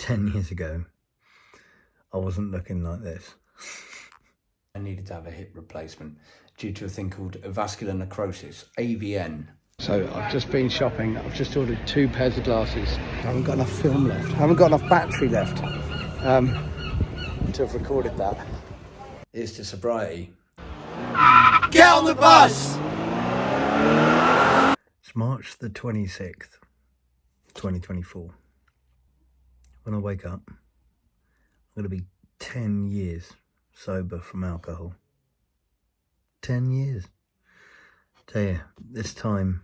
10 years ago, I wasn't looking like this. I needed to have a hip replacement due to a thing called vascular necrosis, AVN. So I've just been shopping. I've just ordered 2 pairs of glasses. I haven't got enough film left. I haven't got enough battery left to have recorded that. It's to sobriety. Get on the bus! It's March the 26th, 2024. When I wake up, I'm going to be 10 years sober from alcohol. 10 years. Tell you, this time,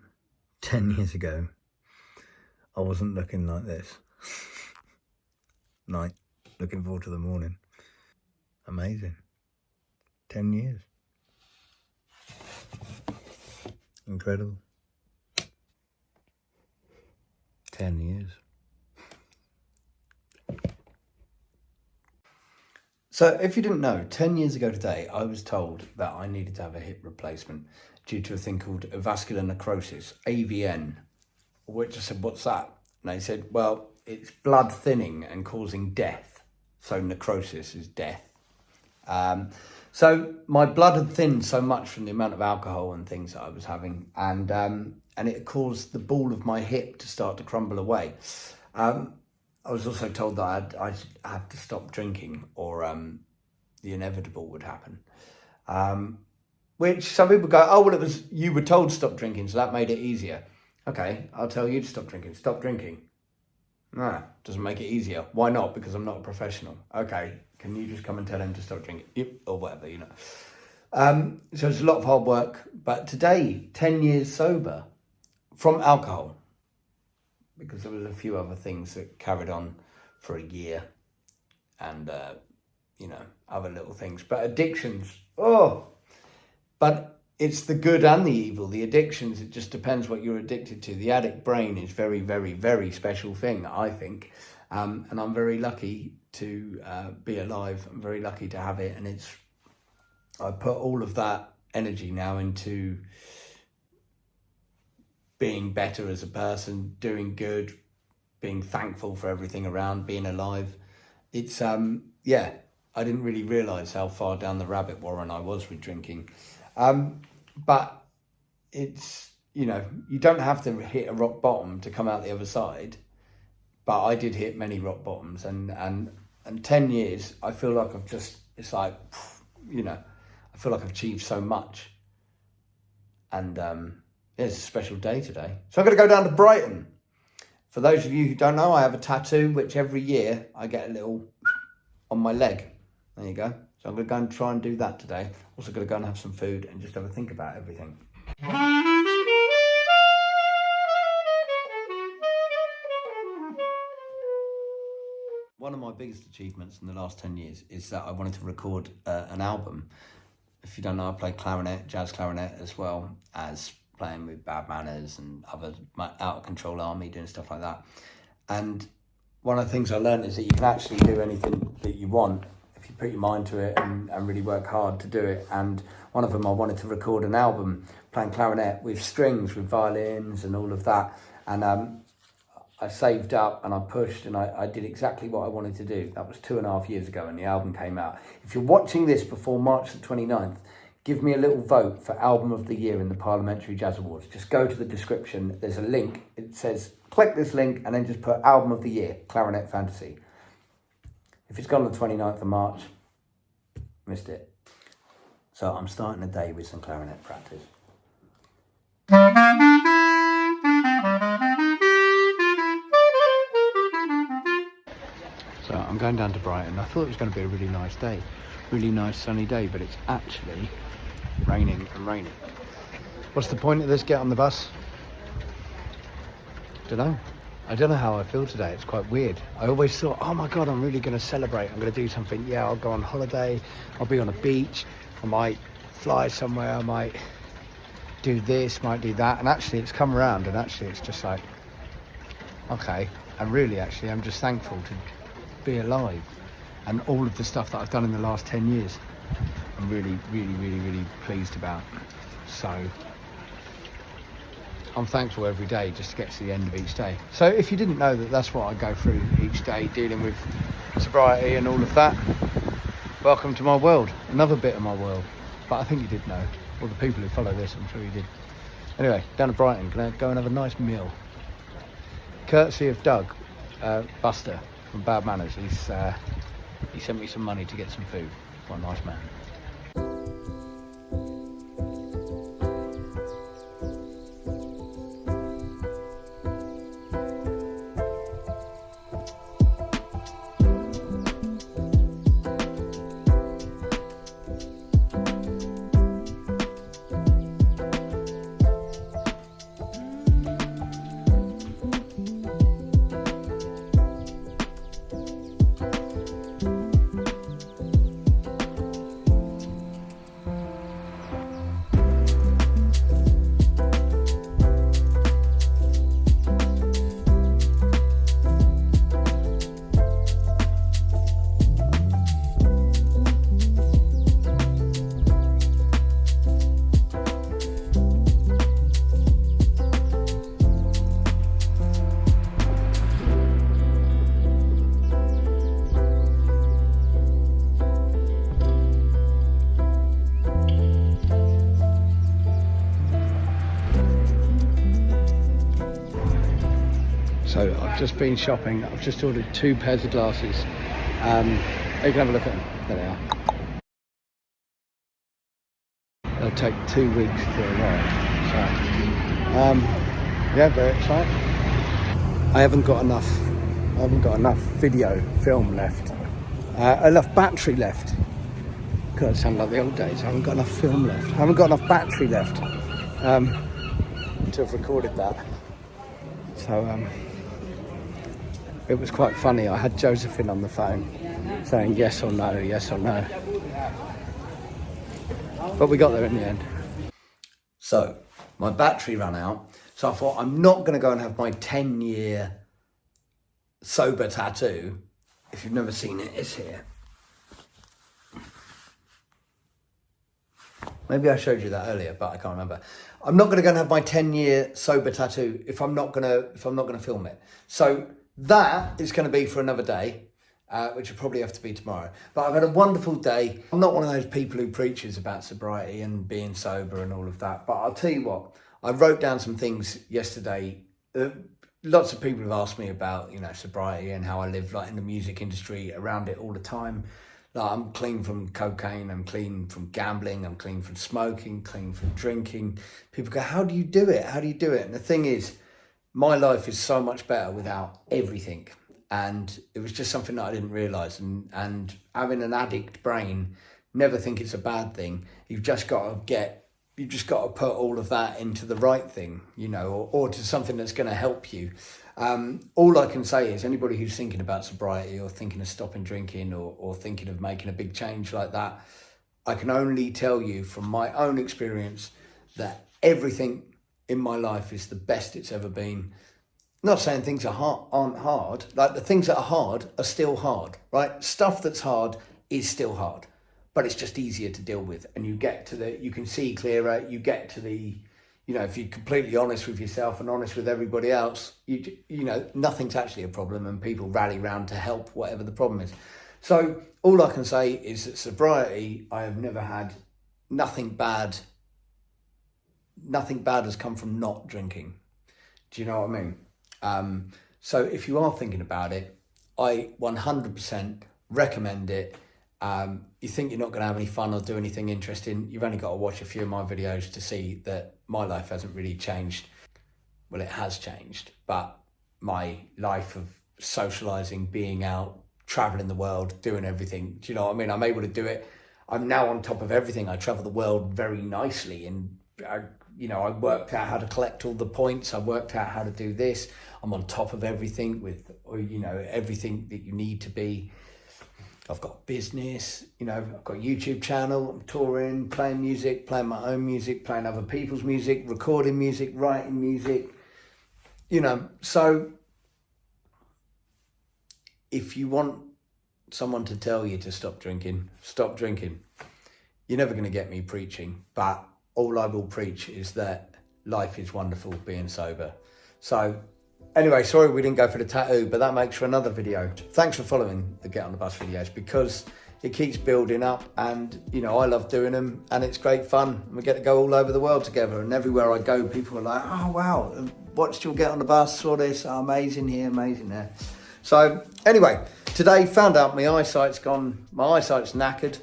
10 years ago, I wasn't looking like this. Night, looking forward to the morning. Amazing. 10 years. Incredible. 10 years. So if you didn't know, 10 years ago today, I was told that I needed to have a hip replacement due to a thing called vascular necrosis, AVN, which I said, what's that? And they said, well, it's blood thinning and causing death. So necrosis is death. So my blood had thinned so much from the amount of alcohol and things that I was having, and it caused the ball of my hip to start to crumble away. I was also told that I'd have to stop drinking or the inevitable would happen. Which some people go, oh, well, you were told to stop drinking, so that made it easier. Okay, I'll tell you to stop drinking. Stop drinking. Nah, doesn't make it easier. Why not? Because I'm not a professional. Okay, can you just come and tell him to stop drinking? Yep, or whatever, you know. So it's a lot of hard work. But today, 10 years sober from alcohol, because there was a few other things that carried on for a year and, other little things. But addictions, but it's the good and the evil. The addictions, it just depends what you're addicted to. The addict brain is very, very, very special thing, I think. And I'm very lucky to be alive. I'm very lucky to have it. And I put all of that energy now into being better as a person, doing good, being thankful for everything around, being alive. It's, I didn't really realise how far down the rabbit warren I was with drinking. But it's, you don't have to hit a rock bottom to come out the other side. But I did hit many rock bottoms, and 10 years, I feel like I feel like I've achieved so much. And it's a special day today. So I'm going to go down to Brighton. For those of you who don't know, I have a tattoo, which every year I get a little on my leg. There you go. So I'm going to go and try and do that today. Also going to go and have some food and just have a think about everything. One of my biggest achievements in the last 10 years is that I wanted to record an album. If you don't know, I play clarinet, jazz clarinet, as well as playing with Bad Manners and other Out of Control Army, doing stuff like that. And one of the things I learned is that you can actually do anything that you want if you put your mind to it and really work hard to do it. And one of them, I wanted to record an album playing clarinet with strings, with violins and all of that. And I saved up and I pushed and I did exactly what I wanted to do. That was 2.5 years ago and the album came out. If you're watching this before March the 29th, give me a little vote for Album of the Year in the Parliamentary Jazz Awards. Just go to the description. There's a link. It says, click this link and then just put Album of the Year, Clarinet Fantasy. If it's gone on the 29th of March, missed it. So I'm starting the day with some clarinet practice. So I'm going down to Brighton. I thought it was going to be a really nice day, really nice sunny day, but it's actually raining and raining. What's the point of this? Get on the bus? I don't know how I feel today. It's quite weird. I always thought, oh my God, I'm really going to celebrate. I'm going to do something. Yeah, I'll go on holiday. I'll be on a beach. I might fly somewhere. I might do this, might do that. And actually it's come around and actually it's just like, okay. And really, actually, I'm just thankful to be alive. And all of the stuff that I've done in the last 10 years, I'm really, really, really, really pleased about. So I'm thankful every day just to get to the end of each day. So if you didn't know that that's what I go through each day, dealing with sobriety and all of that, welcome to my world, another bit of my world. But I think you did know, or the people who follow this, I'm sure you did. Anyway, down to Brighton, gonna go and have a nice meal. Courtesy of Doug, Buster from Bad Manners. He sent me some money to get some food. What a nice man. So I've just been shopping. I've just ordered 2 pairs of glasses. You can have a look at them. There they are. They'll take 2 weeks to arrive. So, yeah, very excited. I haven't got enough video film left. Enough battery left. God, it sounds like the old days. I haven't got enough film left. I haven't got enough battery left to have recorded that. So it was quite funny. I had Josephine on the phone saying yes or no, yes or no. But we got there in the end. So my battery ran out. So I thought, I'm not going to go and have my 10-year sober tattoo. If you've never seen it, it's here. Maybe I showed you that earlier, but I can't remember. I'm not going to go and have my 10-year sober tattoo if I'm not going to film it. So that is going to be for another day, which will probably have to be tomorrow. But I've had a wonderful day. I'm not one of those people who preaches about sobriety and being sober and all of that. But I'll tell you what, I wrote down some things yesterday. Lots of people have asked me about, sobriety and how I live in the music industry around it all the time. I'm clean from cocaine, I'm clean from gambling, I'm clean from smoking, clean from drinking. People go, how do you do it? How do you do it? And the thing is, my life is so much better without everything. And it was just something that I didn't realise. And having an addict brain, never think it's a bad thing. You've just got to put all of that into the right thing, or to something that's going to help you. All I can say is anybody who's thinking about sobriety or thinking of stopping drinking or thinking of making a big change like that, I can only tell you from my own experience that everything in my life is the best it's ever been. Not saying things aren't hard. The things that are hard are still hard, right? Stuff that's hard is still hard, but it's just easier to deal with. And you can see clearer, you get to the, if you're completely honest with yourself and honest with everybody else, nothing's actually a problem and people rally round to help whatever the problem is. So all I can say is that sobriety, I have never had nothing bad has come from not drinking. Do you know what I mean? So if you are thinking about it, I 100% recommend it. You think you're not going to have any fun or do anything interesting, you've only got to watch a few of my videos to see that my life hasn't really changed. Well, it has changed, but my life of socialising, being out, travelling the world, doing everything, do you know what I mean? I'm able to do it. I'm now on top of everything. I travel the world very nicely and I worked out how to collect all the points. I worked out how to do this. I'm on top of everything with, everything that you need to be. I've got business, I've got a YouTube channel, I'm touring, playing music, playing my own music, playing other people's music, recording music, writing music, so if you want someone to tell you to stop drinking, stop drinking. You're never going to get me preaching, but all I will preach is that life is wonderful being sober. So anyway, sorry we didn't go for the tattoo, but that makes for another video. Thanks for following the Get on the Bus videos, because it keeps building up, and you know, I love doing them and it's great fun. We get to go all over the world together, and everywhere I go people are like, oh wow, watched your Get on the Bus, saw this, oh, amazing here, amazing there. So anyway, today found out my eyesight's knackered.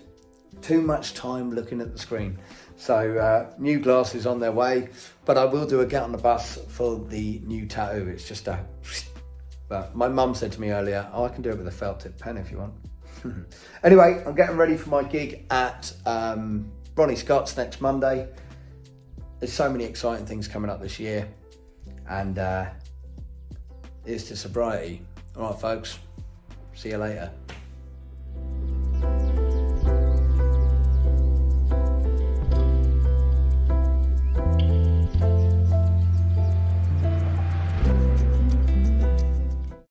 Too much time looking at the screen. So new glasses on their way, but I will do a Get on the Bus for the new tattoo. It's just a, but my mum said to me earlier, oh, I can do it with a felt tip pen if you want. Anyway, I'm getting ready for my gig at Ronnie Scott's next Monday. There's so many exciting things coming up this year, and here's to sobriety. All right, folks, see you later.